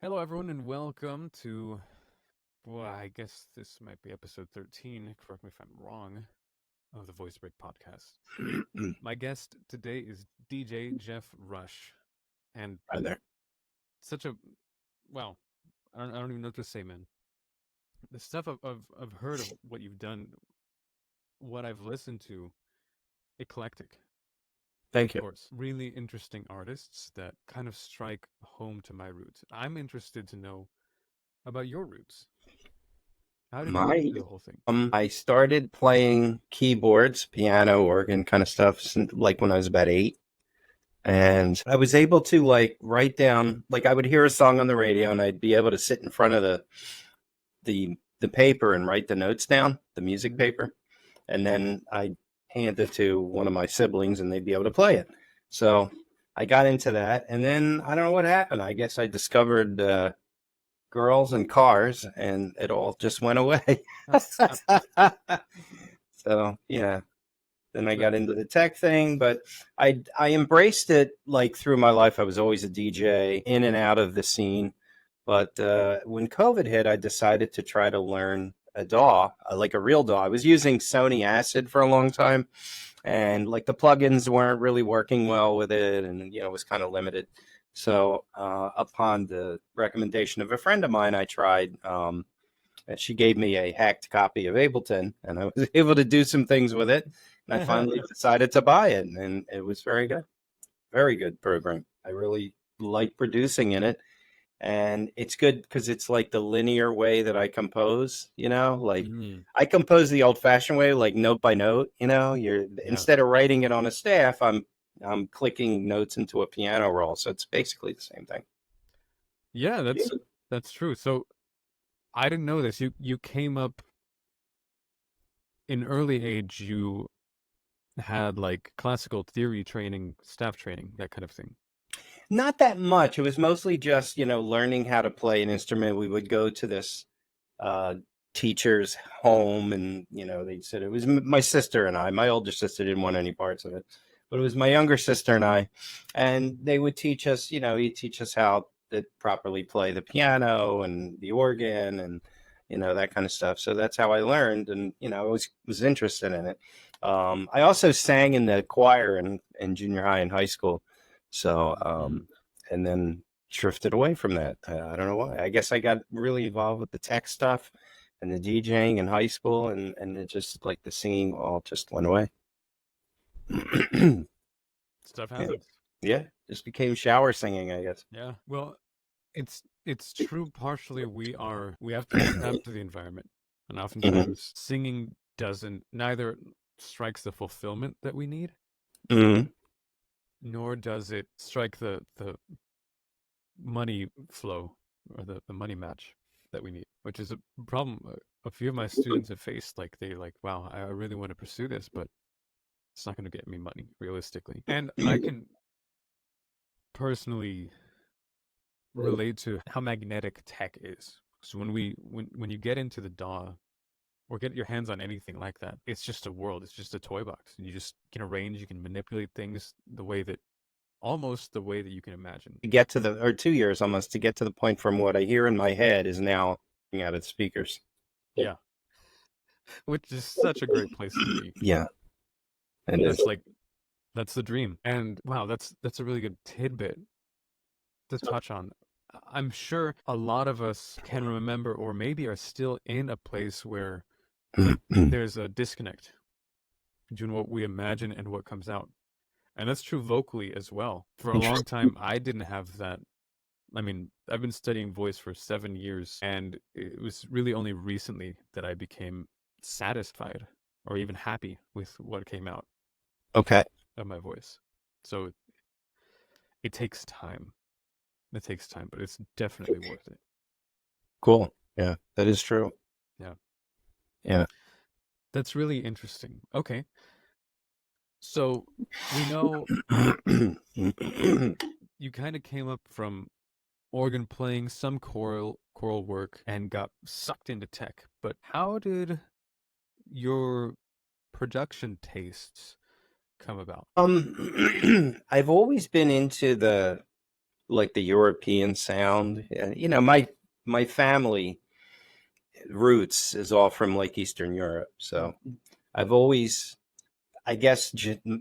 Hello, everyone, and welcome to, well, I guess this might be episode 13. Correct me if I'm wrong, of the VoiceBreak podcast. My guest today is DJ Jeff Rush. And Hi there. such a, well, I don't even know what to say, man. The stuff I've heard of what you've done, what I've listened to, eclectic, Thank of you. course. Really interesting artists that kind of strike home to my roots. I'm interested to know about your roots. How did you get My into the whole thing? I started playing keyboards, piano, organ kind of stuff like when I was about 8. And I was able to write down, I would hear a song on the radio and I'd be able to sit in front of the paper and write the notes down, the music paper. And then I'd hand it to one of my siblings and they'd be able to play it. So I got into that. And then I don't know what happened. I guess I discovered girls and cars and it all just went away. So yeah, then I got into the tech thing, but I embraced it through my life. I was always a DJ in and out of the scene. But when COVID hit, I decided to try to learn a DAW, like a real DAW. I was using Sony Acid for a long time, and the plugins weren't really working well with it, and it was kind of limited. So upon the recommendation of a friend of mine, I tried. And she gave me a hacked copy of Ableton, and I was able to do some things with it. And I finally decided to buy it, and it was very good. Very good program. I really like producing in it. And it's good because it's like the linear way that I compose, I compose the old fashioned way, like note by note, instead of writing it on a staff, I'm clicking notes into a piano roll. So it's basically the same thing. Yeah, that's true. So I didn't know this. You came up in early age. You had classical theory training, staff training, that kind of thing. Not that much. It was mostly just, learning how to play an instrument. We would go to this teacher's home and, they said it was my sister and I. My older sister didn't want any parts of it, but it was my younger sister and I. And they would teach us, he'd teach us how to properly play the piano and the organ and, that kind of stuff. So that's how I learned. And, I was interested in it. I also sang in the choir in junior high and high school. So, and then drifted away from that. I don't know why. I guess I got really involved with the tech stuff and the DJing in high school, and it just the singing all just went away. Stuff happens. Yeah, just became shower singing, I guess. Yeah. Well, it's true. Partially, we have to adapt to the environment, and oftentimes singing neither strikes the fulfillment that we need, nor does it strike the money flow or the money match that we need, which is a problem a few of my students have faced. Wow, I really want to pursue this, but it's not going to get me money realistically. And I can personally relate to how magnetic tech is. So when you get into the DAW or get your hands on anything like that, it's just a world. It's just a toy box. You just can arrange, you can manipulate things almost the way that you can imagine. To get to or 2 years almost to get to the point from what I hear in my head is now out of the speakers. Yeah. Which is such a great place to be. Yeah. And that's the dream. And wow, that's a really good tidbit to touch on. I'm sure a lot of us can remember or maybe are still in a place where there's a disconnect between what we imagine and what comes out. And that's true vocally as well. For a long time, I didn't have that. I mean, I've been studying voice for 7 years, and it was really only recently that I became satisfied or even happy with what came out of my voice. So it takes time. It takes time, but it's definitely worth it. Cool. Yeah, that is true. Yeah. Yeah. That's really interesting. Okay. So we know you kind of came up from organ playing, some choral work, and got sucked into tech. But how did your production tastes come about? I've always been into the like the European sound. You know, my family roots is all from like Eastern Europe, so I've always, I guess,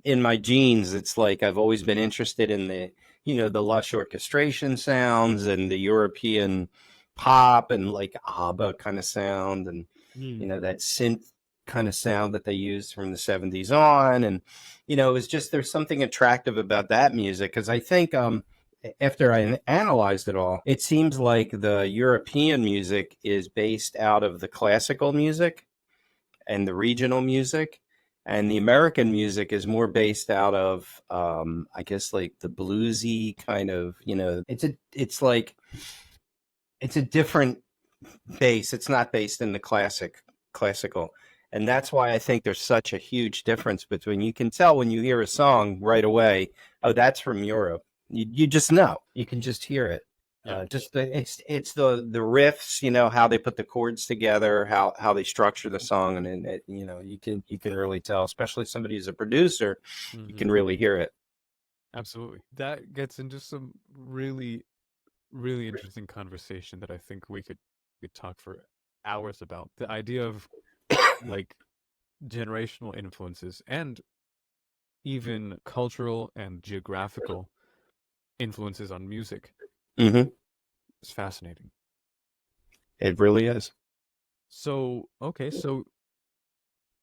in my genes, it's like I've always been interested in the, you know, the lush orchestration sounds and the European pop and like ABBA kind of sound, and you know, that synth kind of sound that they used from the 70s on. And you know, it was just, there's something attractive about that music, because I think after I analyzed it all, it seems like the European music is based out of the classical music and the regional music, and the American music is more based out of I guess like the bluesy kind of, you know, it's like it's a different base. It's not based in the classical. And that's why I think there's such a huge difference between, you can tell when you hear a song right away, oh, that's from Europe. You just know. You can just hear it. Yeah. It's the riffs, you know, how they put the chords together, how they structure the song, and it, you know, you can really tell, especially somebody who's a producer, you can really hear it. Absolutely. That gets into some really, really interesting conversation that I think we could talk for hours about. The idea of like generational influences and even cultural and geographical influences on music Mm-hmm. is fascinating. It really is. So, okay, so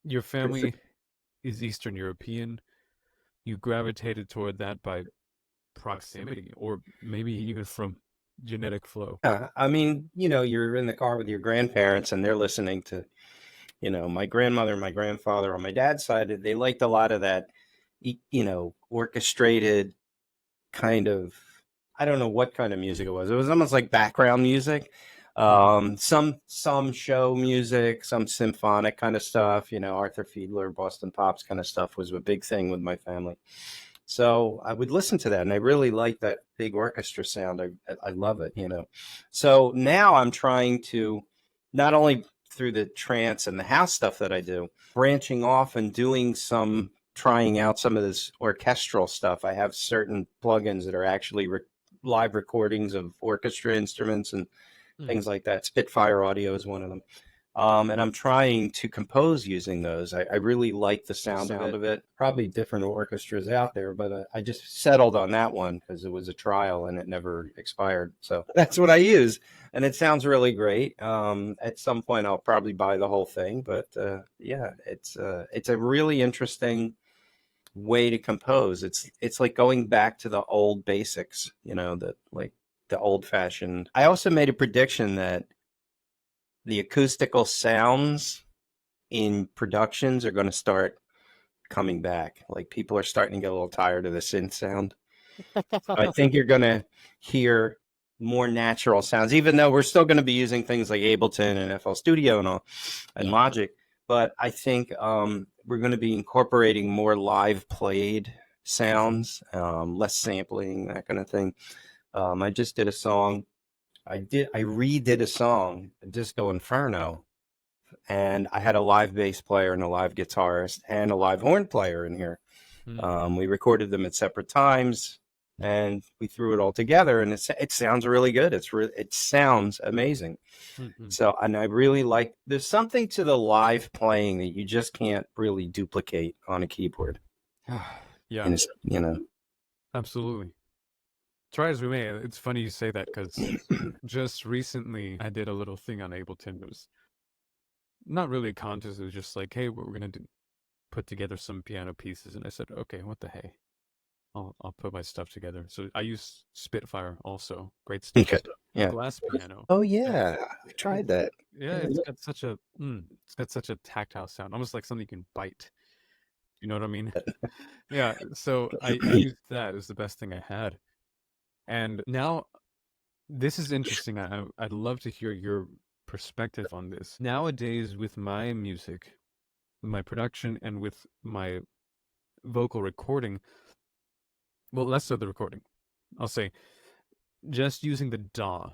your family is Eastern European. You gravitated toward that by proximity or maybe even from genetic flow. I mean, you know, you're in the car with your grandparents and they're listening to, you know, my grandmother and my grandfather on my dad's side. They liked a lot of that, you know, orchestrated kind of, I don't know what kind of music it was. It was almost like background music. Some show music, some symphonic kind of stuff, you know, Arthur Fiedler, Boston Pops kind of stuff was a big thing with my family. So I would listen to that, and I really like that big orchestra sound. I love it, you know. So now I'm trying to, not only through the trance and the house stuff that I do, branching off and doing some, trying out some of this orchestral stuff. I have certain plugins that are actually live recordings of orchestra instruments and things like that. Spitfire Audio is one of them. And I'm trying to compose using those. I really like the sound of it. Probably different orchestras out there, but I just settled on that one because it was a trial and it never expired. So that's what I use, and it sounds really great. At some point, I'll probably buy the whole thing, but yeah, it's a really interesting way to compose. It's like going back to the old basics, you know, that like the old fashioned. I also made a prediction that the acoustical sounds in productions are going to start coming back. Like people are starting to get a little tired of the synth sound. So I think you're going to hear more natural sounds, even though we're still going to be using things like Ableton and FL Studio and all, and Logic. But I think we're going to be incorporating more live played sounds, less sampling, that kind of thing. I just did a song. I redid a song, Disco Inferno, and I had a live bass player and a live guitarist and a live horn player in here. We recorded them at separate times, and we threw it all together, and it sounds really good. It sounds amazing. So, and I really like. There's something to the live playing that you just can't really duplicate on a keyboard. Yeah, And you know, absolutely. Try as we may, it's funny you say that because just recently I did a little thing on Ableton. It was not really a contest. It was just like, hey, we're gonna put together some piano pieces, and I said, okay, what the hey, I'll put my stuff together. So I use Spitfire also, great stuff. okay, yeah. Glass piano. Oh yeah, I tried that. Yeah, it's got such a tactile sound, almost like something you can bite. You know what I mean? Yeah. So I used that as the best thing I had, and now this is interesting. I'd love to hear your perspective on this. Nowadays, with my music, my production, and with my vocal recording, well, less so the recording. I'll say just using the DAW.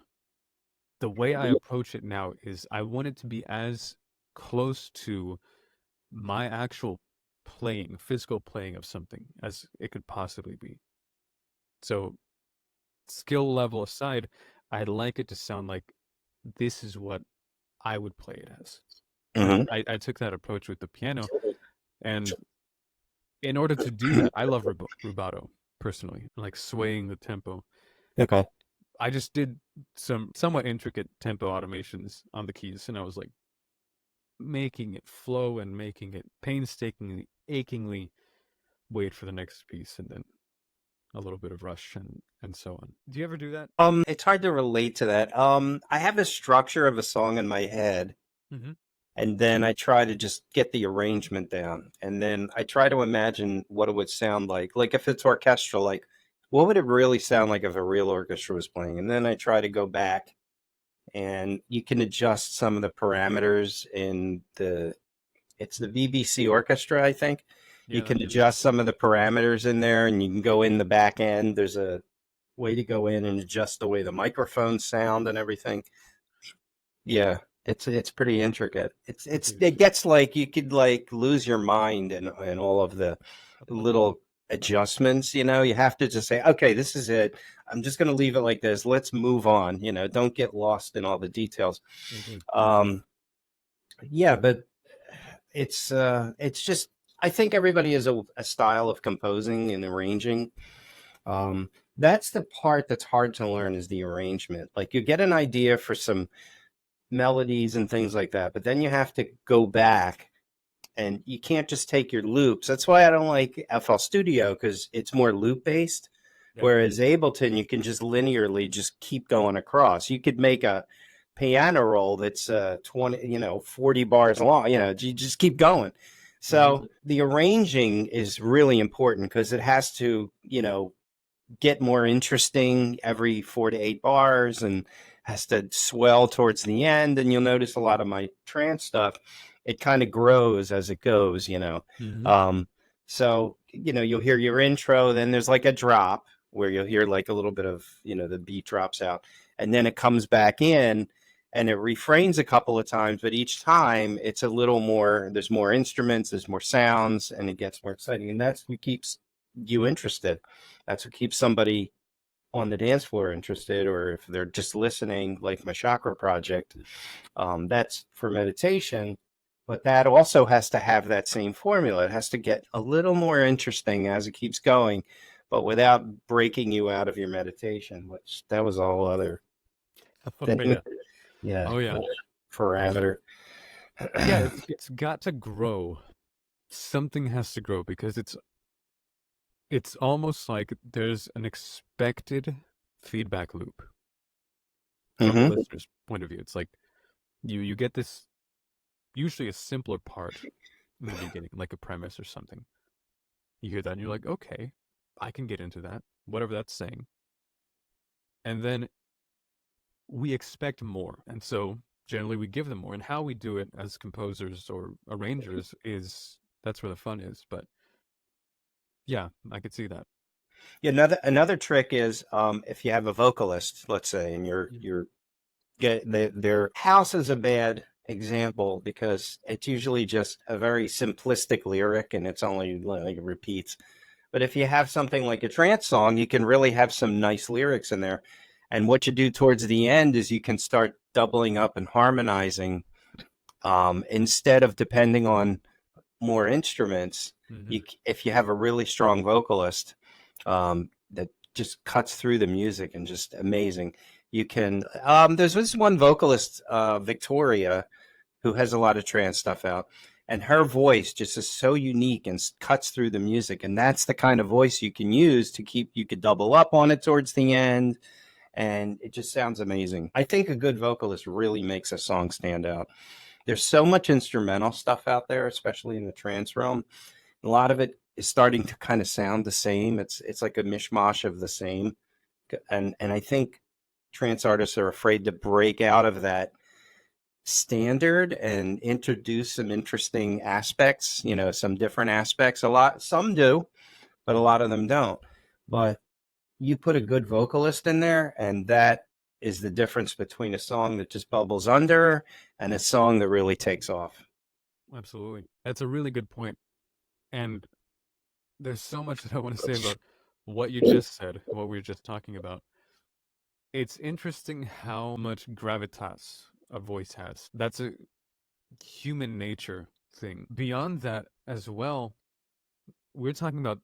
The way I approach it now is I want it to be as close to my actual playing, physical playing of something as it could possibly be. So skill level aside, I'd like it to sound like this is what I would play it as. Hmm. I took that approach with the piano, and in order to do that, I love rubato personally, like swaying the tempo. Okay. I just did some somewhat intricate tempo automations on the keys, and I was like making it flow and making it painstakingly, achingly wait for the next piece, and then a little bit of rush and so on. Do you ever do that? It's hard to relate to that. I have a structure of a song in my head, Mm-hmm. and then I try to just get the arrangement down, and then I try to imagine what it would sound like. Like if it's orchestral, like what would it really sound like if a real orchestra was playing? And then I try to go back, and you can adjust some of the parameters in it's the BBC orchestra, I think. You Yeah, can that's adjust some of the parameters in there, and you can go in the back end. There's a way to go in and adjust the way the microphones sound and everything. Yeah, it's pretty intricate. It gets like you could like lose your mind in all of the little adjustments. You have to just say, okay, this is it. I'm just going to leave it like this. Let's move on. Don't get lost in all the details. indeed. Yeah, but it's just I think everybody has a style of composing and arranging. That's the part that's hard to learn is the arrangement. Like you get an idea for some melodies and things like that, but then you have to go back and you can't just take your loops. That's why I don't like FL Studio because it's more loop based. Yeah. Whereas Ableton, you can just linearly just keep going across. You could make a piano roll that's 20, 40 bars long. You just keep going. So the arranging is really important because it has to, get more interesting every 4 to 8 bars and has to swell towards the end. And you'll notice a lot of my trance stuff, it kind of grows as it goes, Mm-hmm. So, you'll hear your intro, then there's like a drop where you'll hear like a little bit of, the beat drops out and then it comes back in and it refrains a couple of times, but each time it's a little more, there's more instruments, there's more sounds, and it gets more exciting. And that's what keeps you interested. That's what keeps somebody on the dance floor interested, or if they're just listening, like my chakra project, that's for meditation. But that also has to have that same formula. It has to get a little more interesting as it keeps going, but without breaking you out of your meditation, which that was a whole other thing. Yeah. Yeah. Oh yeah. Parameter. Yeah, it's got to grow. Something has to grow because it's almost like there's an expected feedback loop from the listener's point of view. It's like you get this usually a simpler part in the beginning, like a premise or something. You hear that and you're like, okay, I can get into that, whatever that's saying. And then we expect more. And so generally we give them more. And how we do it as composers or arrangers is that's where the fun is. But yeah, I could see that. Yeah, another trick is if you have a vocalist, let's say, and you're their house is a bad example because it's usually just a very simplistic lyric and it's only like repeats. But if you have something like a trance song, you can really have some nice lyrics in there. And what you do towards the end is you can start doubling up and harmonizing instead of depending on more instruments. Mm-hmm. If you have a really strong vocalist that just cuts through the music and just amazing, you can. There's this one vocalist, Victoria, who has a lot of trance stuff out, and her voice just is so unique and cuts through the music, and that's the kind of voice you can use to keep. You could double up on it towards the end, and it just sounds amazing. I think a good vocalist really makes a song stand out. There's so much instrumental stuff out there, especially in the trance realm. A lot of it is starting to kind of sound the same. It's like a mishmash of the same, and I think trance artists are afraid to break out of that standard and introduce some interesting aspects. Some different aspects. Some do, but a lot of them don't. But you put a good vocalist in there, and that is the difference between a song that just bubbles under and a song that really takes off. Absolutely. That's a really good point. And there's so much that I want to say about what you just said, what we were just talking about. it's interesting how much gravitas a voice has. That's a human nature thing. Beyond that as well, we're talking about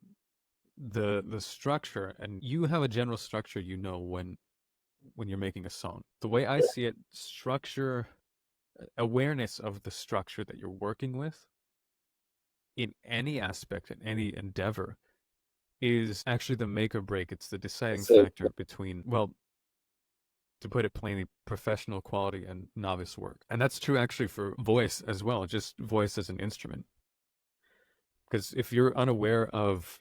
the structure, and you have a general structure, when you're making a song. The way I see it, structure, awareness of the structure that you're working with in any aspect, in any endeavor, is actually the make or break. It's the deciding So, factor between, well, to put it plainly, professional quality and novice work. And that's true actually for voice as well, just voice as an instrument. Because if you're unaware of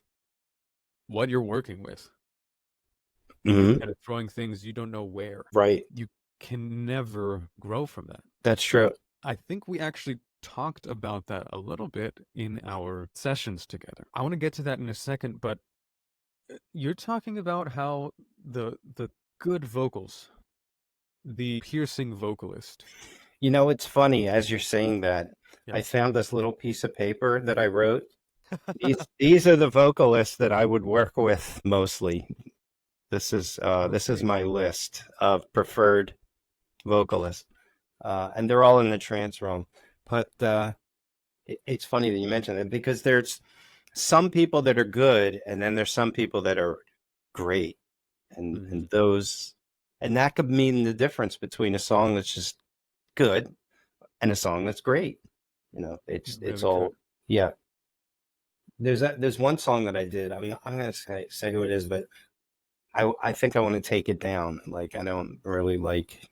what you're working with, mhm, kind of throwing things you don't know where, right. you can never grow from that. That's true. I think we actually talked about that a little bit in our sessions together. I want to get to that in a second, but you're talking about how the good vocals, the piercing vocalist. You know, it's funny as you're saying that. Yeah. I found this little piece of paper that I wrote. These are the vocalists that I would work with mostly. This is my list of preferred vocalists, and they're all in the trance realm. But it's funny that you mentioned it because there's some people that are good, and then there's some people that are great, and those, and that could mean the difference between a song that's just good and a song that's great. You know, it's Really all good. yeah. There's one song that I did. I mean, I'm gonna say who it is, but I think I want to take it down. Like I don't really like.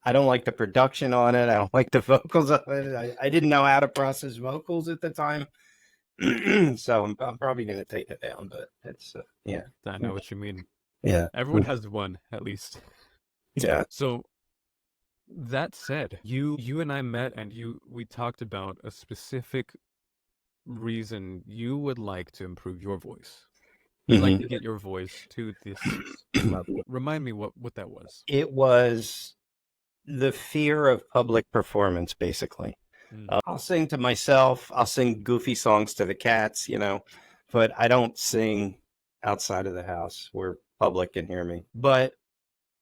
I don't like the production on it. I don't like the vocals of it. I didn't know how to process vocals at the time, so I'm probably gonna take it down. But it's yeah, I know what you mean. yeah, Everyone has one, at least. yeah. So that said, you and I met, and we talked about a specific reason you would like to improve your voice. You'd like to get your voice to this level. Remind me what that was. It was the fear of public performance, basically. I'll sing to myself. I'll sing goofy songs to the cats, you know, but I don't sing outside of the house where public can hear me. But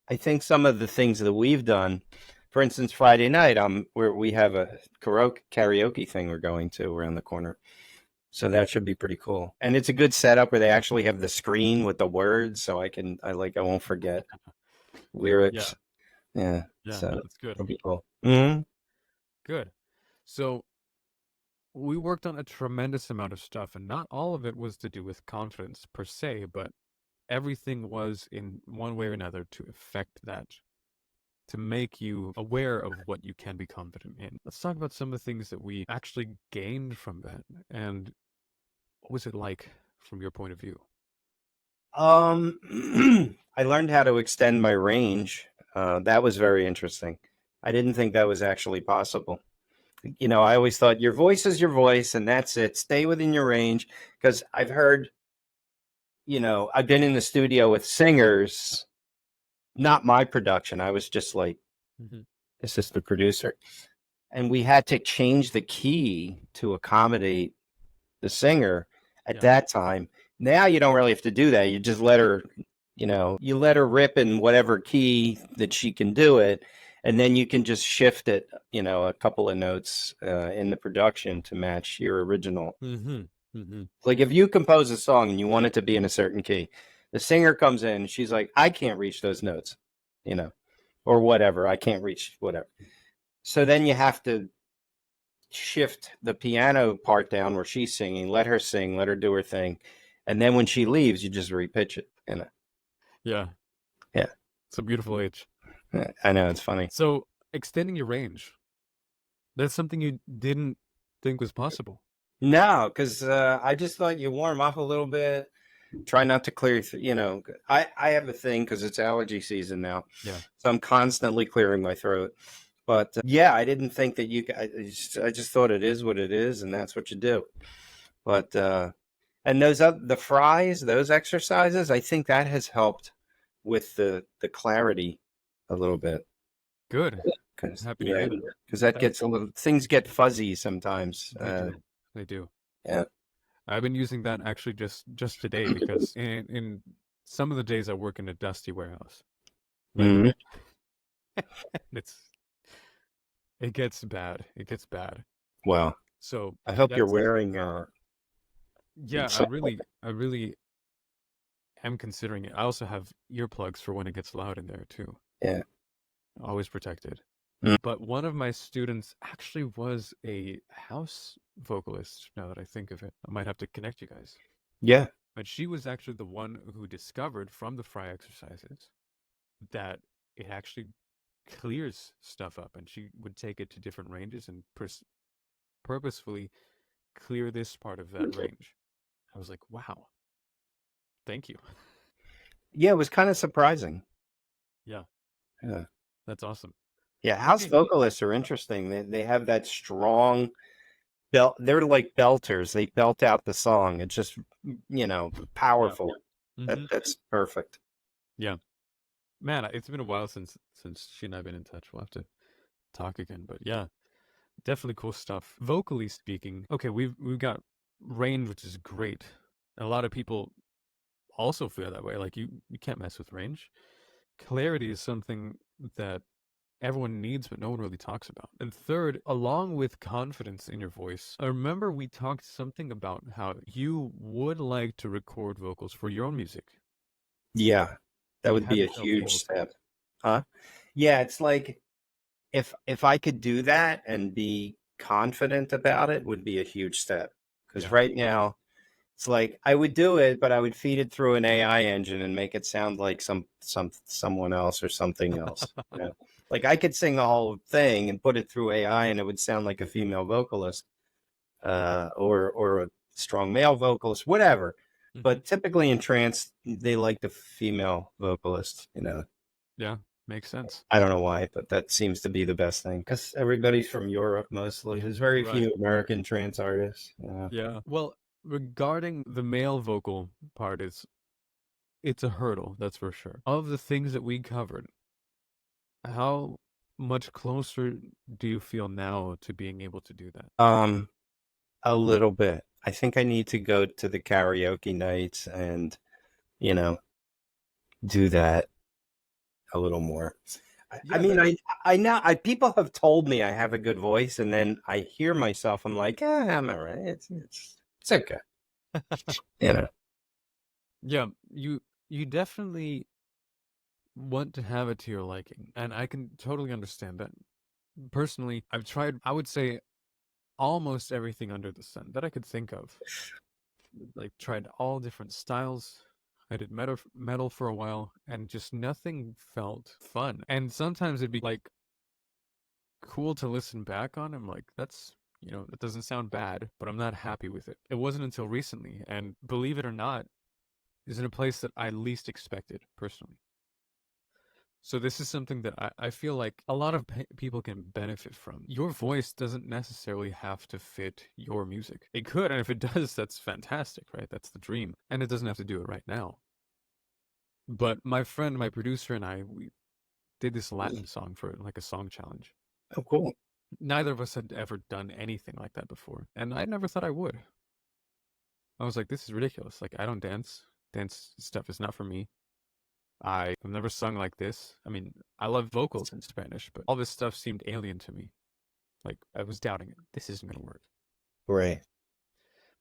I think some of the things that we've done, for instance, Friday night, where we have a karaoke thing we're going to around the corner. So that should be pretty cool. And it's a good setup where they actually have the screen with the words, so I won't forget lyrics. Yeah. So That's good. it'll be cool. Mm-hmm. Good. So we worked on a tremendous amount of stuff, and not all of it was to do with confidence per se, but everything was in one way or another to affect that, to make you aware of what you can be confident in. Let's talk about some of the things that we actually gained from that, and what was it like from your point of view? I learned how to extend my range. That was very interesting. I didn't think that was actually possible. You know, I always thought your voice is your voice and that's it. Stay within your range. Because I've heard, you know, I've been in the studio with singers, not my production. I was just like assistant producer. And we had to change the key to accommodate the singer at that time. Now you don't really have to do that. You just let her, you know, you let her rip in whatever key that she can do it. And then you can just shift it, you know, a couple of notes in the production to match your original. Like if you compose a song and you want it to be in a certain key, the singer comes in, she's like, I can't reach those notes, you know, or whatever. I can't reach whatever. So then you have to shift the piano part down where she's singing, let her sing, let her do her thing. And then when she leaves, you just repitch it. You know? Yeah. It's a beautiful age. I know, it's funny. So extending your range, that's something you didn't think was possible. No, because I just thought you warm up a little bit, try not to clear, you know, I have a thing because it's allergy season now. Yeah. So I'm constantly clearing my throat. But yeah, I didn't think that I just thought it is what it is, and that's what you do. But and the fries, those exercises, I think that has helped with the clarity a little bit. Good. Because Happy to hear that. that gets things get fuzzy sometimes. They do. Yeah. I've been using that actually just today because in some of the days I work in a dusty warehouse. Like, Hmm. it's it gets bad. It gets bad. Well, So I hope you're that's wearing yeah. I something. really am considering it. I also have earplugs for when it gets loud in there too. Yeah. Always protected. Mm. But one of my students actually was a house vocalist. Now that I think of it, I might have to connect you guys. Yeah. But she was actually the one who discovered from the fry exercises that it actually clears stuff up, and she would take it to different ranges and purposefully clear this part of that range. I was like, wow, thank you. Yeah, it was kind of surprising. Yeah, Yeah. that's awesome. Yeah, house Okay. vocalists are interesting. They have that strong belt. They're like belters. They belt out the song. It's just, Yeah. powerful. Hmm. That's perfect. Yeah. Man, it's been a while since she and I've been in touch. We'll have to talk again. But yeah, definitely cool stuff. Vocally speaking, okay, we've got range, which is great. A lot of people also feel that way. Like you can't mess with range. Clarity is something that everyone needs, but no one really talks about. And third, along with confidence in your voice, I remember we talked something about how you would like to record vocals for your own music, Yeah, that but you would be a hadn't felt huge able to. step. Huh? Yeah, it's like if I could do that and be confident about it would be a huge step. Because Yeah. right now it's like I would do it, but I would feed it through an AI engine and make it sound like someone else or something else. Like I could sing the whole thing and put it through AI and it would sound like a female vocalist, or a strong male vocalist, whatever. Hmm. But typically in trance, they like the female vocalist. Yeah, makes sense. I don't know why, but that seems to be the best thing because everybody's from Europe mostly. There's very Right. few American trance artists. Yeah. Well, regarding the male vocal part, it's a hurdle, that's for sure. Of the things that we covered, how much closer do you feel now to being able to do that? Um, a little bit. I think I need to go to the karaoke nights and you know do that a little more. I Yeah, mean, that's I now people have told me I have a good voice, and then I hear myself. I'm like, I'm all right. It's okay. You know. yeah, you definitely want to have it to your liking, and I can totally understand that. Personally, I've tried, I would say, almost everything under the sun that I could think of. Like tried all different styles. I did metal for a while, and just nothing felt fun. And sometimes it'd be like cool to listen back on. I'm like, that doesn't sound bad, but I'm not happy with it. It wasn't until recently, and believe it or not, is in a place that I least expected personally. So this is something that I feel like a lot of people can benefit from. Your voice doesn't necessarily have to fit your music. It could, and if it does, that's fantastic, right? That's the dream. And it doesn't have to do it right now. But my friend, my producer, and we did this Latin song for like a song challenge. Oh, cool. Neither of us had ever done anything like that before, and I never thought I would. I was like, this is ridiculous. Like, I don't dance. Dance stuff is not for me. I've never sung like this. I mean, I love vocals in Spanish, but all this stuff seemed alien to me. Like, I was doubting it. This isn't going to work. Right.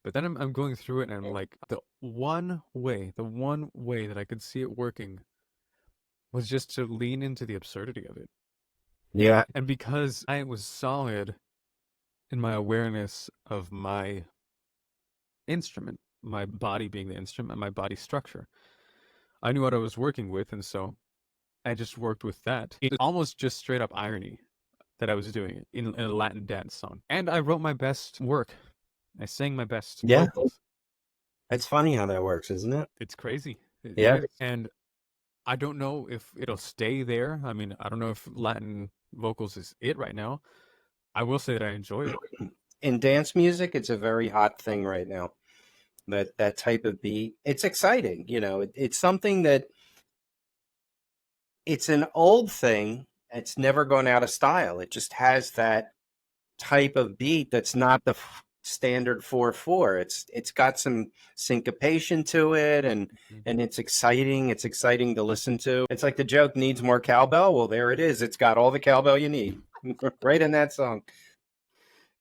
But then I'm going through it and I'm like, the one way that I could see it working was just to lean into the absurdity of it. Yeah. And because I was solid in my awareness of my instrument, my body being the instrument, my body structure, I knew what I was working with. And so I just worked with that. It's almost just straight up irony that I was doing it in a Latin dance song. And I wrote my best work. I sang my best Yeah. vocals. It's funny how that works, isn't it? It's crazy. It Yeah. is. And I don't know if it'll stay there. I mean, I don't know if Latin vocals is it right now. I will say that I enjoy it. In dance music, it's a very hot thing right now. That type of beat. It's exciting. It's something that it's an old thing. It's never gone out of style. It just has that type of beat that's not standard 4/4. It's got some syncopation to it, and it's exciting. It's exciting to listen to. It's like the joke needs more cowbell. Well, there it is. It's got all the cowbell you need right in that song.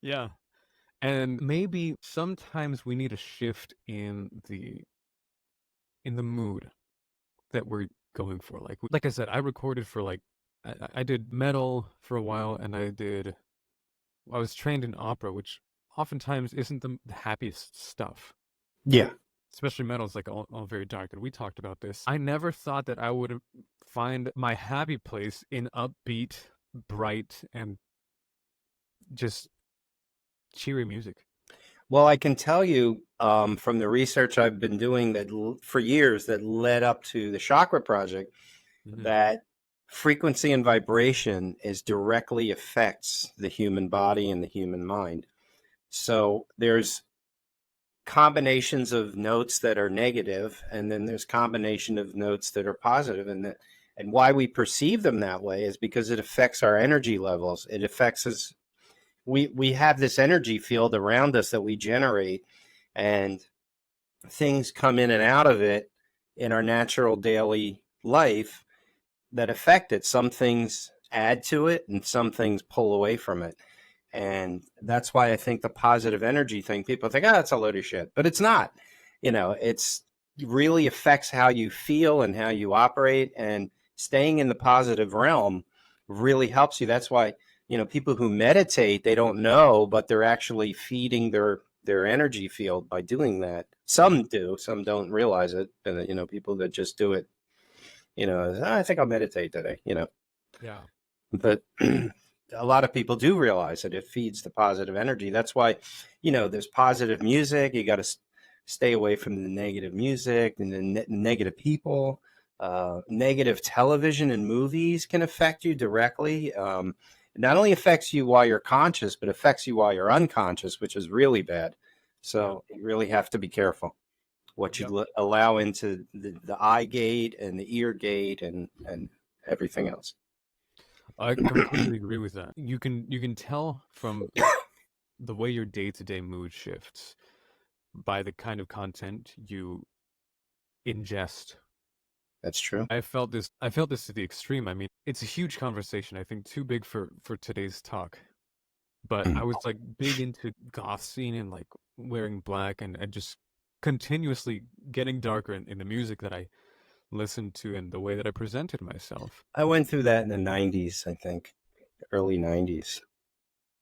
Yeah. And maybe sometimes we need a shift in the mood that we're going for. Like I said, I recorded for I did metal for a while, and I was trained in opera, which oftentimes isn't the happiest stuff. Yeah. Especially metal is like all very dark, and we talked about this. I never thought that I would find my happy place in upbeat, bright, and just cheery music. Well, I can tell you from the research I've been doing for years that led up to the Chakra Project, that frequency and vibration directly affects the human body and the human mind. So there's combinations of notes that are negative, and then there's combination of notes that are positive, and why we perceive them that way is because it affects our energy levels. It affects us. We have this energy field around us that we generate, and things come in and out of it in our natural daily life that affect it. Some things add to it, and some things pull away from it. And that's why I think the positive energy thing, people think, it's a load of shit, but it's not. It really affects how you feel and how you operate, and staying in the positive realm really helps you. That's why, people who meditate, they don't know, but they're actually feeding their energy field by doing that. Some do, some don't realize it. And, people that just do it, I think I'll meditate today, Yeah. But a lot of people do realize that it feeds the positive energy. That's why, there's positive music. You got to stay away from the negative music and the negative people. Negative television and movies can affect you directly. It not only affects you while you're conscious, but affects you while you're unconscious, which is really bad. So you really have to be careful what you allow into the eye gate and the ear gate and everything else. I completely agree with that. You can tell from the way your day-to-day mood shifts by the kind of content you ingest. That's true. I felt this to the extreme. I mean, it's a huge conversation. I think too big for today's talk. But I was like big into goth scene and like wearing black and just continuously getting darker in the music that I listened to and the way that I presented myself. I went through that in the 90s, I think, early 90s.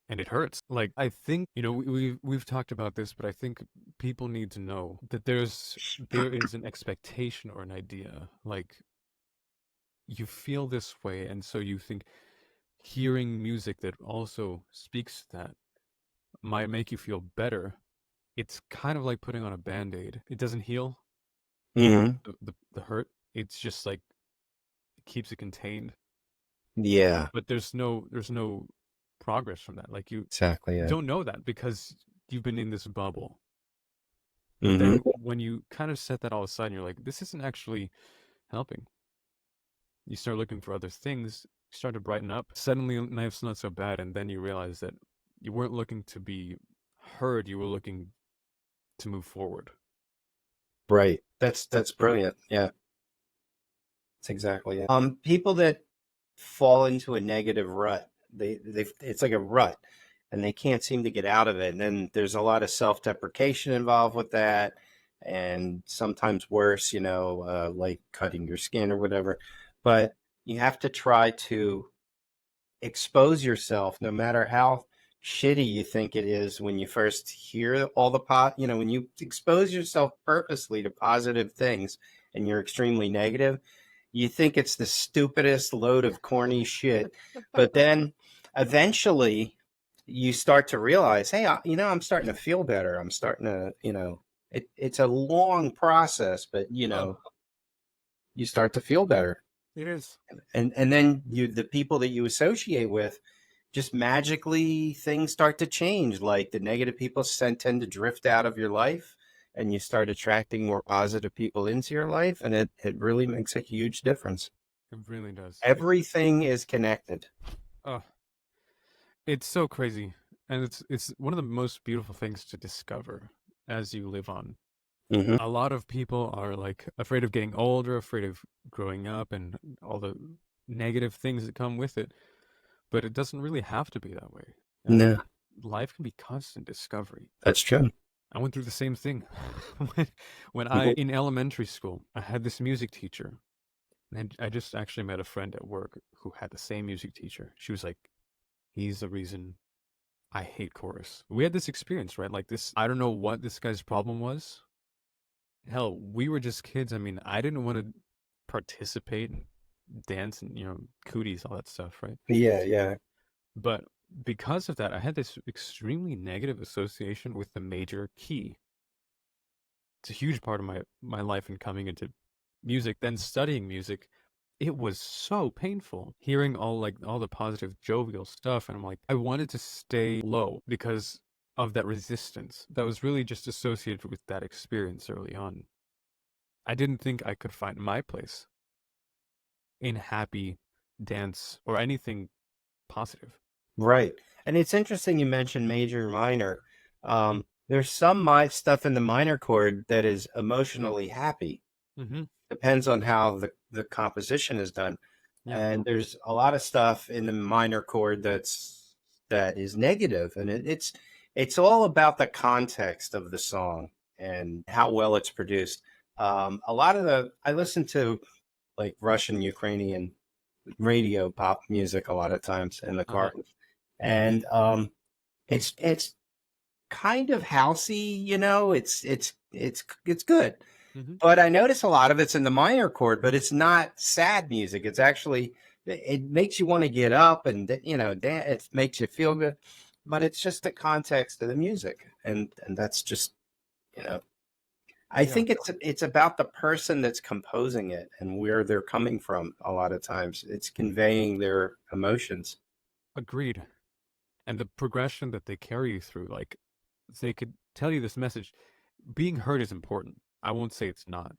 And it hurts. Like, I think, we've talked about this, but I think people need to know that there is an expectation or an idea. Like, you feel this way, and so you think hearing music that also speaks to that might make you feel better. It's kind of like putting on a Band-Aid. It doesn't heal the hurt. It's just like it keeps it contained. Yeah. But there's no progress from that. Like you exactly don't know that because you've been in this bubble. But then when you kind of set that all aside and you're like, this isn't actually helping. You start looking for other things, you start to brighten up. Suddenly life's not so bad, and then you realize that you weren't looking to be heard, you were looking to move forward. Right. That's brilliant. Yeah. That's exactly it. People that fall into a negative rut, it's like a rut, and they can't seem to get out of it. And then there's a lot of self-deprecation involved with that, and sometimes worse, like cutting your skin or whatever. But you have to try to expose yourself, no matter how shitty you think it is when you first hear all the when you expose yourself purposely to positive things and you're extremely negative, you think it's the stupidest load of corny shit. But then eventually you start to realize, hey, I'm starting to feel better. I'm starting to, it's a long process, but you start to feel better. It is. And then the people that you associate with, just magically things start to change. Like the negative people tend to drift out of your life, and you start attracting more positive people into your life, and it really makes a huge difference. It really does. Everything is connected. Oh, it's so crazy. And it's one of the most beautiful things to discover as you live on. Hmm. A lot of people are like afraid of getting older, afraid of growing up, and all the negative things that come with it. But it doesn't really have to be that way. No, Life can be constant discovery. that's true. I went through the same thing when, Mhm. in elementary school, I had this music teacher, and I just actually met a friend at work who had the same music teacher. She was like, "He's the reason I hate chorus." We had this experience, right? Like this, I don't know what this guy's problem was. Hell, we were just kids. I mean, I didn't want to participate and dance and, cooties, all that stuff, right? Yeah, yeah. But because of that, I had this extremely negative association with the major key. It's a huge part of my life in coming into music, then studying music. It was so painful hearing all the positive jovial stuff, and I'm like, I wanted to stay low because of that resistance that was really just associated with that experience early on. I didn't think I could find my place in happy dance or anything positive. Right. And it's interesting you mentioned major and minor. There's some stuff in the minor chord that is emotionally happy. Mm-hmm. Depends on how the composition is done. Yeah. And there's a lot of stuff in the minor chord that is negative, and it's all about the context of the song and how well it's produced. A lot of I listen to like Russian, Ukrainian radio pop music a lot of times in the Uh-huh. car, and it's kind of housey, it's good. Mm-hmm. But I notice a lot of it's in the minor chord, but it's not sad music. It's actually, it makes you want to get up and, it makes you feel good, but it's just the context of the music. And that's just, you know, I Yeah. think it's about the person that's composing it and where they're coming from. A lot of times it's conveying their emotions. Agreed. And the progression that they carry you through, like they could tell you this message. Being heard is important. I won't say it's not.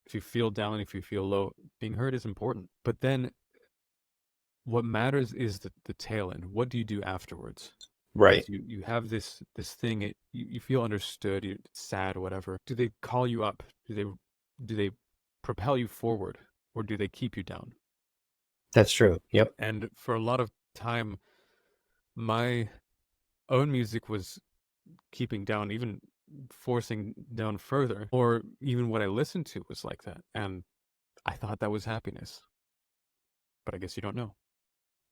If you feel down, if you feel low, being heard is important. But then what matters is the tail end. What do you do afterwards? Right. Because you have this thing, you feel understood, you're sad, whatever. Do they call you up? Do they propel you forward, or do they keep you down? That's true. Yep. And for a lot of time, my own music was keeping down, even forcing down further, or even what I listened to was like that. And I thought that was happiness, but I guess you don't know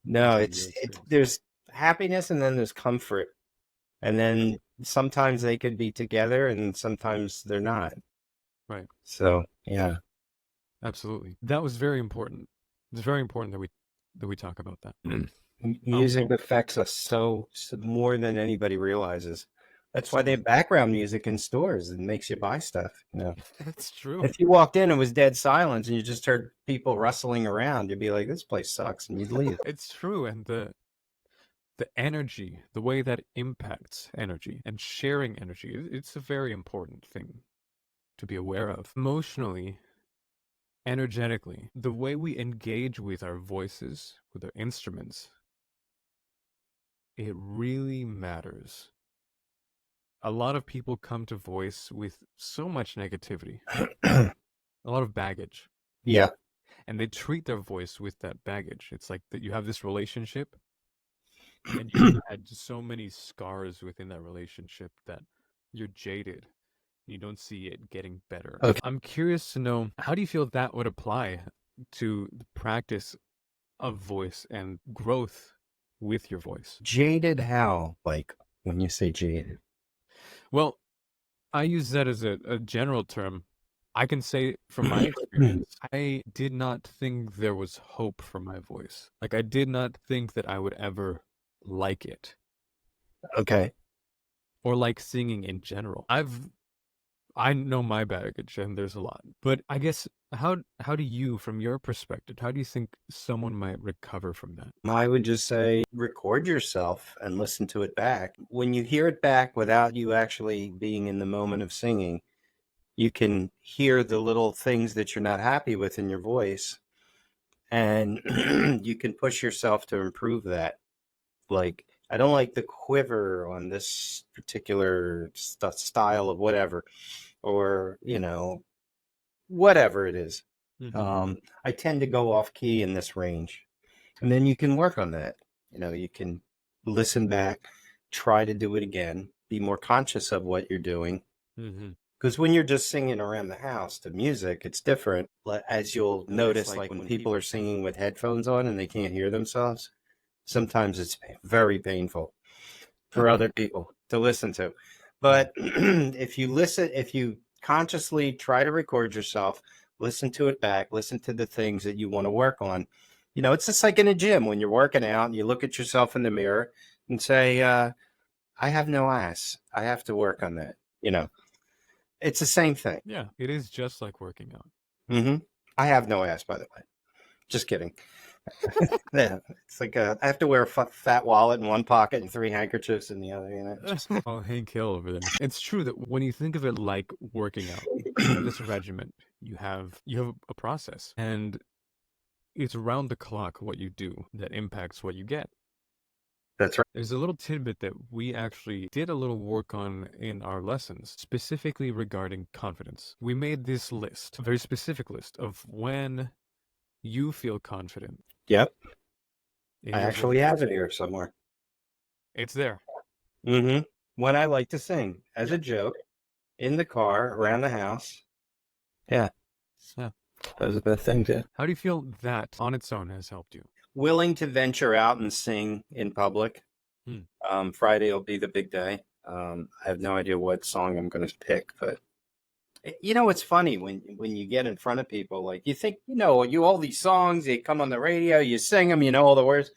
No, until you experience it. there's happiness and then there's comfort. And then sometimes they could be together and sometimes they're not. Right. So, yeah. Absolutely. That was very important. It's very important that we talk about that. Um, Music affects us so more than anybody realizes. That's why they absolutely. have background music in stores and makes you buy stuff. That's true. If you walked in and it was dead silence and you just heard people rustling around, you'd be like, this place sucks, and you'd leave. It's true. And the energy, the way that impacts energy and sharing energy, it's a very important thing to be aware of. Emotionally, energetically, the way we engage with our voices, with our instruments, it really matters. A lot of people come to voice with so much negativity, a lot of baggage, Yeah. and they treat their voice with that baggage. It's like that you have this relationship and you've had so many scars within that relationship that you're jaded. You don't see it getting better. Okay. I'm curious to know, how do you feel that would apply to the practice of voice and growth with your voice? Jaded how? Like when you say jaded. Well, I use that as a general term. I can say from my experience, I did not think there was hope for my voice. Like, I did not think that I would ever like it Okay. or like singing in general. I know my baggage and there's a lot. But I guess how do you, from your perspective, how do you think someone might recover from that? I would just say record yourself and listen to it back. When you hear it back without you actually being in the moment of singing, you can hear the little things that you're not happy with in your voice, and you can push yourself to improve that. Like, I don't like the quiver on this particular style of whatever, or, whatever it is. I tend to go off key in this range. And then you can work on that. You can listen back, try to do it again, be more conscious of what you're doing. Because when you're just singing around the house to music, it's different. As you'll notice, like when people are singing with headphones on and they can't hear themselves, sometimes it's very painful for other people to listen to. But if you consciously try to record yourself, listen to it back, listen to the things that you want to work on. It's just like in a gym when you're working out and you look at yourself in the mirror and say, I have no ass. I have to work on that. It's the same thing. Yeah, it is just like working out. I have no ass, by the way. Just kidding. Yeah, it's like I have to wear a fat wallet in one pocket and 3 handkerchiefs in the other. Oh, Hank Hill over there. It's true that when you think of it like working out, you have this regiment. You have a process, and it's around the clock what you do that impacts what you get. That's right. There's a little tidbit that we actually did a little work on in our lessons, specifically regarding confidence. We made this list, a very specific list of when you feel confident. Yep. I actually have it here somewhere. It's there. When I like to sing as a joke in the car, around the house. Yeah. That was the best thing too. How do you feel that on its own has helped you? Willing to venture out and sing in public. Friday will be the big day. I have no idea what song I'm going to pick, but it's funny when you get in front of people, like you think, you all these songs, they come on the radio, you sing them, all the words.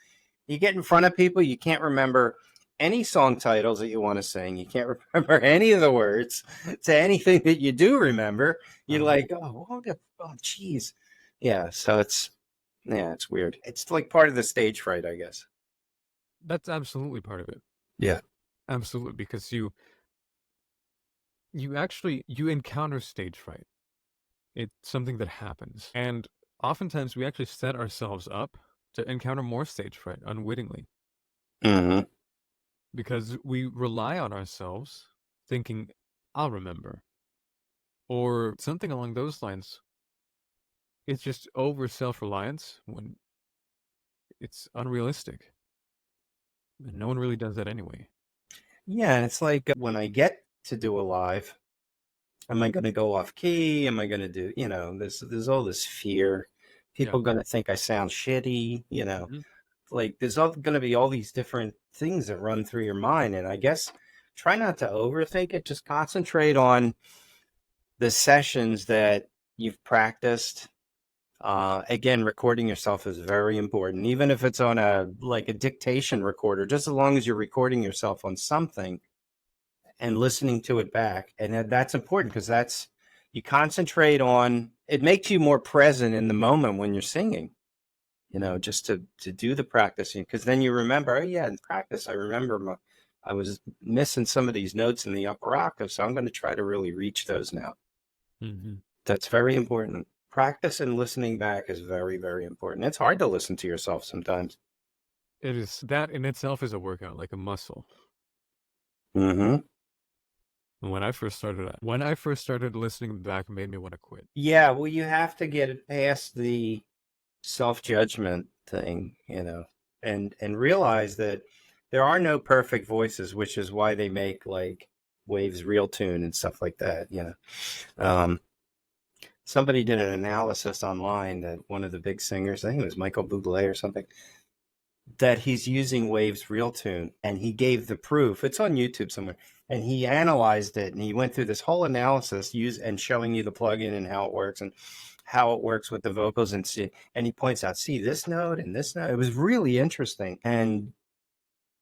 You get in front of people, you can't remember any song titles that you want to sing. You can't remember any of the words to anything that you do remember. You're like, oh, geez. Yeah. So it's weird. It's like part of the stage fright, I guess. That's absolutely part of it. Yeah. Absolutely. Because you encounter stage fright. It's something that happens. And oftentimes we actually set ourselves up to encounter more stage fright unwittingly. Because we rely on ourselves thinking, I'll remember. Or something along those lines. It's just over self-reliance when it's unrealistic. And no one really does that anyway. Yeah, and it's like when I get to do a live, am I going to go off key? Am I going to do, there's all this fear. People are going to think I sound shitty, Like there's going to be all these different things that run through your mind. And I guess try not to overthink it. Just concentrate on the sessions that you've practiced. Again, recording yourself is very important, even if it's on a dictation recorder, just as long as you're recording yourself on something and listening to it back. And that's important because you concentrate on, it makes you more present in the moment when you're singing, just to do the practicing. Because then you remember, in practice, I remember I was missing some of these notes in the upper octave. So I'm going to try to really reach those now. That's very important. Practice and listening back is very, very important. It's hard to listen to yourself sometimes. It is. That in itself is a workout, like a muscle. When I first started listening back, it made me want to quit. Yeah, well, you have to get past the self-judgment thing, and realize that there are no perfect voices, which is why they make like Waves Real Tune and stuff like that, Somebody did an analysis online that one of the big singers, I think it was Michael Bublé or something, that he's using Waves Real Tune, and he gave the proof. It's on YouTube somewhere, and he analyzed it, and he went through this whole analysis and showing you the plugin and how it works and how it works with the vocals, and he points out, see this note and this note. It was really interesting, and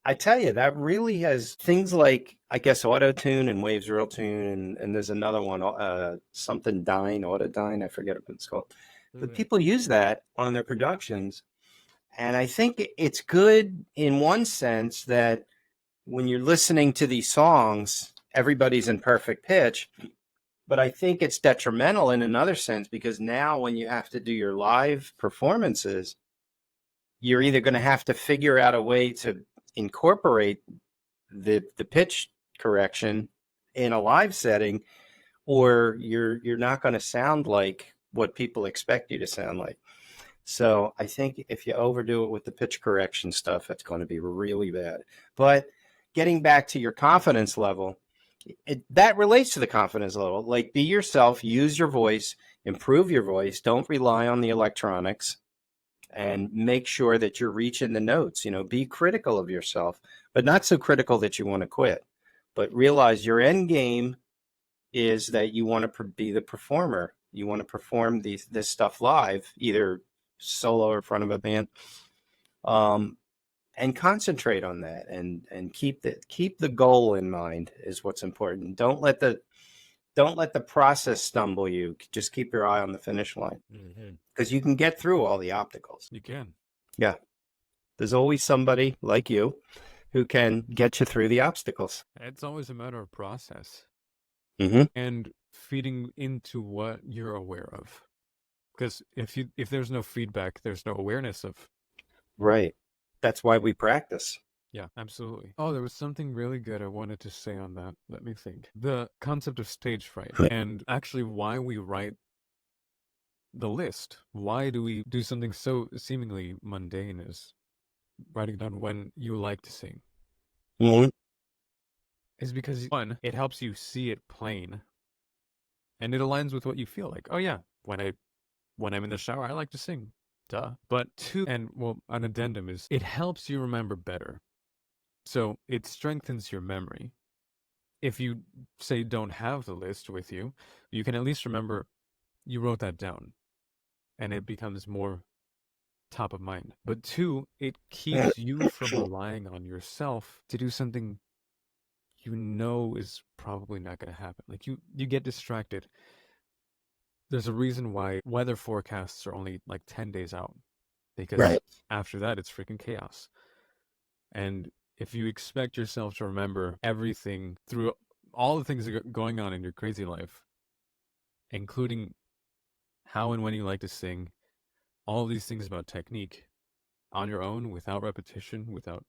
I tell you, that really has things like, I guess, auto-tune and Waves Real Tune, and there's another one, something Dine, Auto-Dine, I forget what it's called. But people use that on their productions, and I think it's good in one sense that when you're listening to these songs, everybody's in perfect pitch, but I think it's detrimental in another sense, because now when you have to do your live performances, you're either going to have to figure out a way to incorporate the pitch correction in a live setting, or you're not going to sound like what people expect you to sound like. So I think if you overdo it with the pitch correction stuff, it's going to be really bad. But getting back to your confidence level, that relates to the confidence level. Like, be yourself, use your voice, improve your voice. Don't rely on the electronics, and make sure that you're reaching the notes. Be critical of yourself, but not so critical that you want to quit. But realize your end game is that you want to be the performer. You want to perform this stuff live, either solo or in front of a band, and concentrate on that, and keep the goal in mind is what's important. Don't let the process stumble you. Just keep your eye on the finish line, because you can get through all the obstacles. You can. Yeah, there's always somebody like you who can get you through the obstacles. It's always a matter of process. Mm-hmm. And feeding into what you're aware of. Because if there's no feedback, there's no awareness of. Right. That's why we practice. Yeah, absolutely. Oh, there was something really good I wanted to say on that. Let me think. The concept of stage fright, and actually why we write the list. Why do we do something so seemingly mundane as writing down when you like to sing? Mm-hmm. Is because, one, it helps you see it plain, and it aligns with what you feel like. Oh yeah, when I'm in the shower, I like to sing. Duh. But two, and well, an addendum is, it helps you remember better. So it strengthens your memory. If you, say, don't have the list with you, you can at least remember you wrote that down, and it becomes more top of mind. But two, it keeps you from relying on yourself to do something you know is probably not going to happen. Like, you get distracted. There's a reason why weather forecasts are only like 10 days out, because after that it's freaking chaos. And if you expect yourself to remember everything through all the things that are going on in your crazy life, including how and when you like to sing, all these things about technique on your own, without repetition, without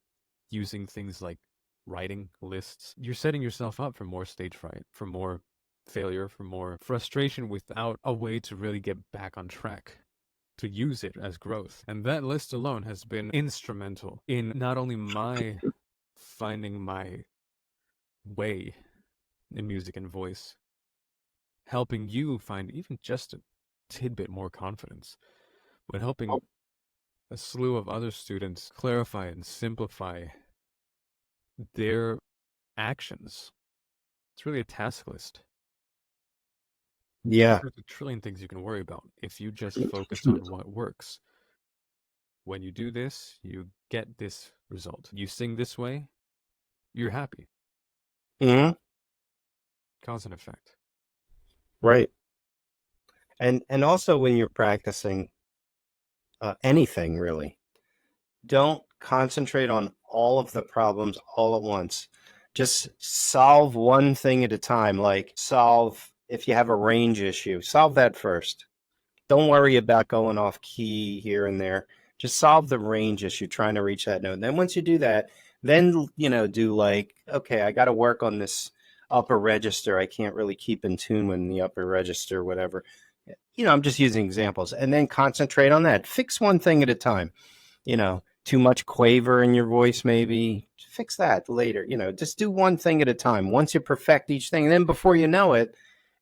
using things like writing lists, you're setting yourself up for more stage fright, for more failure, for more frustration, without a way to really get back on track, to use it as growth. And that list alone has been instrumental in not only my finding my way in music and voice, helping you find even just a tidbit more confidence, but helping a slew of other students clarify and simplify their actions. It's really a task list. Yeah. There's a trillion things you can worry about if you just focus on what works. When you do this, you get this result. You sing this way, you're happy. Mm-hmm. Cause and effect. Right. And also, when you're practicing anything, really, don't concentrate on all of the problems all at once. Just solve one thing at a time. Like, if you have a range issue, solve that first. Don't worry about going off key here and there. Just solve the range issue, trying to reach that note. And then once you do that, then, do like, okay, I got to work on this upper register. I can't really keep in tune with the upper register, whatever. I'm just using examples. And then concentrate on that. Fix one thing at a time. Too much quaver in your voice, maybe. Fix that later. Just do one thing at a time. Once you perfect each thing, and then before you know it,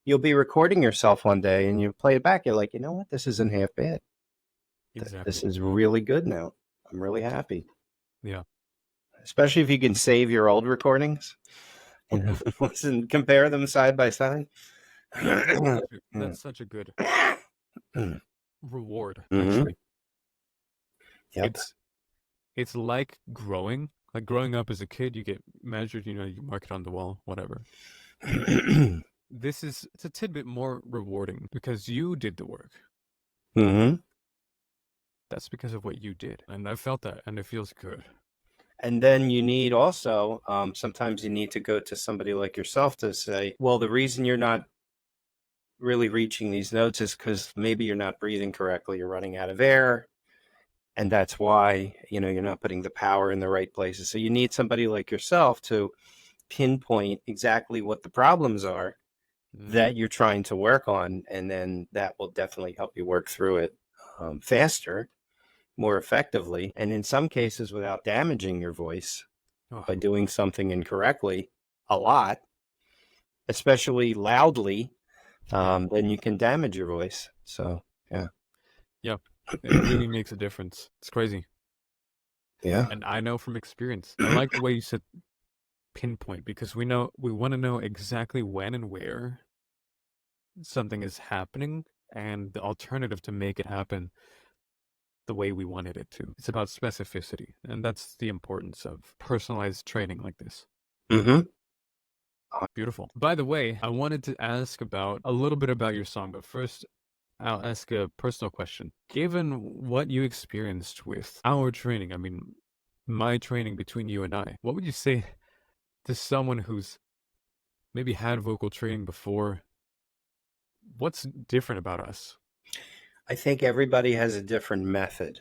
you'll be recording yourself one day and you play it back. You're like, you know what? This isn't half bad. Exactly. This is really good now. I'm really happy. Yeah. Especially if you can save your old recordings and listen, compare them side by side. That's such a good reward, Mm-hmm. actually. Yep. It's like growing. Like, growing up as a kid, you get measured, you mark it on the wall, whatever. It's a tidbit more rewarding because you did the work. Mm-hmm. That's because of what you did. And I felt that, and it feels good. And then you need also, sometimes you need to go to somebody like yourself to say, well, the reason you're not really reaching these notes is because maybe you're not breathing correctly. You're running out of air. And that's why, you're not putting the power in the right places. So you need somebody like yourself to pinpoint exactly what the problems are that you're trying to work on. And then that will definitely help you work through it faster, more effectively, and in some cases without damaging your voice by doing something incorrectly a lot, especially loudly, then you can damage your voice. So, yeah. Yeah, it really makes a difference. It's crazy. Yeah. And I know from experience. I like the way you said pinpoint, because we want to know exactly when and where something is happening and the alternative to make it happen the way we wanted it to. It's about specificity, and that's the importance of personalized training like this. Mm-hmm. Beautiful. By the way, I wanted to ask about a little bit about your song, but first I'll ask a personal question. Given what you experienced with our training, I mean, my training between you and I, what would you say to someone who's maybe had vocal training before? What's different about us? I think everybody has a different method.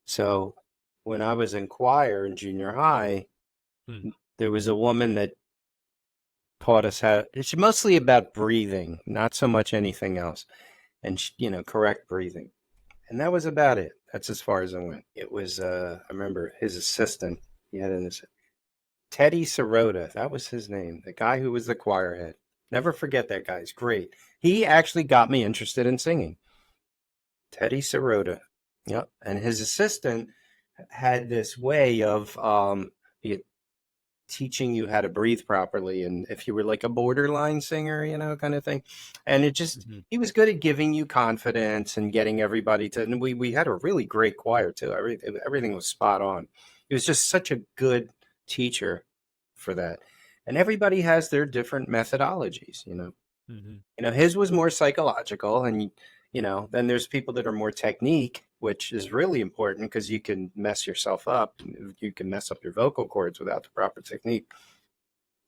So when I was in choir in junior high, there was a woman that taught us how. It's mostly about breathing, not so much anything else, and correct breathing, and that was about it. That's as far as I went. It was I remember his assistant. He had an assistant, Teddy Sirota. That was his name. The guy who was the choir head. Never forget that guy. He's great. He actually got me interested in singing. Teddy Sirota. Yep. And his assistant had this way of teaching you how to breathe properly, and if you were like a borderline singer, kind of thing. And it just he was good at giving you confidence and getting everybody to. And we had a really great choir too. Everything was spot on. He was just such a good teacher for that. And everybody has their different methodologies. His was more psychological, and then there's people that are more technique, which is really important because you can mess yourself up. You can mess up your vocal cords without the proper technique.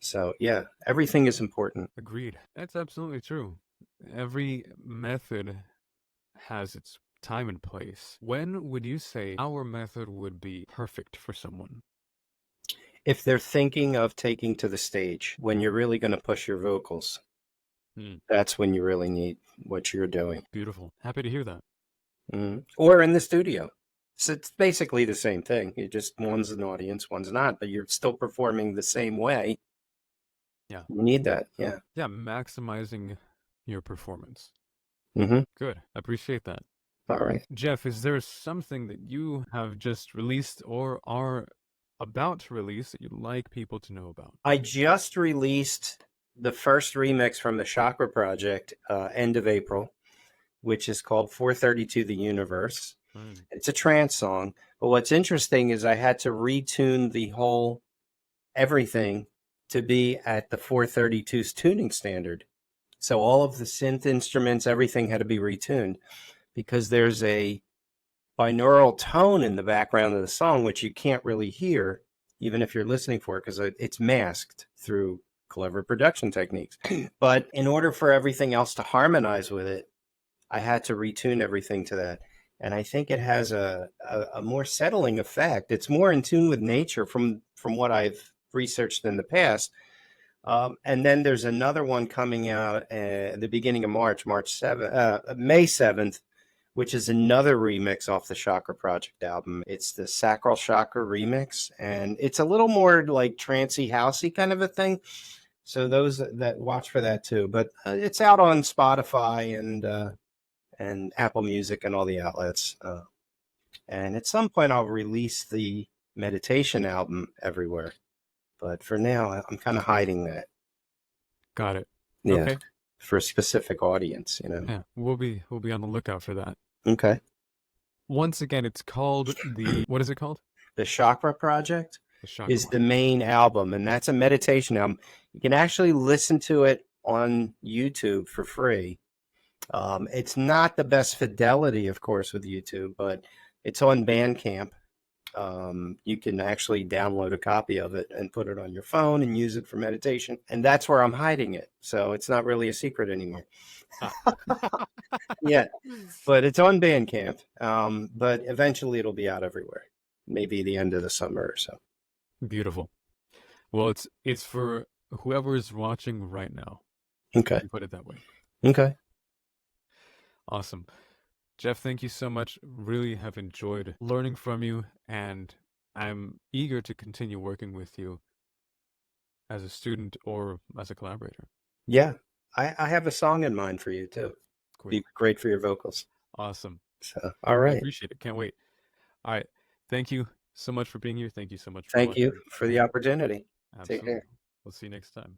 So, yeah, everything is important. Agreed. That's absolutely true. Every method has its time and place. When would you say our method would be perfect for someone? If they're thinking of taking to the stage, when you're really going to push your vocals, that's when you really need what you're doing. Beautiful. Happy to hear that. Or in the studio. So it's basically the same thing. You just, one's an audience, one's not, but you're still performing the same way. Yeah. You need that. Yeah. Yeah. Maximizing your performance. Good. I appreciate that. All right. Jeff, is there something that you have just released or are about to release that you'd like people to know about? I just released the first remix from the Chakra Project end of April, which is called 432 The Universe. It's a trance song. But what's interesting is I had to retune the whole everything to be at the 432's tuning standard. So all of the synth instruments, everything had to be retuned because there's a binaural tone in the background of the song, which you can't really hear, even if you're listening for it, because it's masked through clever production techniques. But in order for everything else to harmonize with it, I had to retune everything to that. And I think it has a more settling effect. It's more in tune with nature from what I've researched in the past. And then there's another one coming out at the beginning of May 7th, which is another remix off the Chakra Project album. It's the Sacral Chakra remix, and it's a little more like trancey, housey kind of a thing. So those that watch for that too. But it's out on Spotify and Apple Music and all the outlets. And at some point, I'll release the meditation album everywhere. But for now, I'm kind of hiding that. Got it. Yeah. Okay. For a specific audience, Yeah, we'll be on the lookout for that. Okay. Once again, it's called what is it called? The Chakra Project is one. the main album, and that's a meditation album. You can actually listen to it on YouTube for free. It's not the best fidelity, of course, with YouTube, but it's on Bandcamp. You can actually download a copy of it and put it on your phone and use it for meditation. And that's where I'm hiding it. So it's not really a secret anymore. Yeah, but it's on Bandcamp. But eventually it'll be out everywhere. Maybe the end of the summer or so. Beautiful. Well, it's for whoever is watching right now. Okay. Put it that way. Okay. Awesome. Jeff, thank you so much. Really have enjoyed learning from you, and I'm eager to continue working with you as a student or as a collaborator. Yeah. I have a song in mind for you too. Be great for your vocals. Awesome. So, all right. I appreciate it. Can't wait. All right. Thank you so much for being here. Thank you so much for Thank watching. you for the opportunity. Absolutely. Take care. We'll see you next time.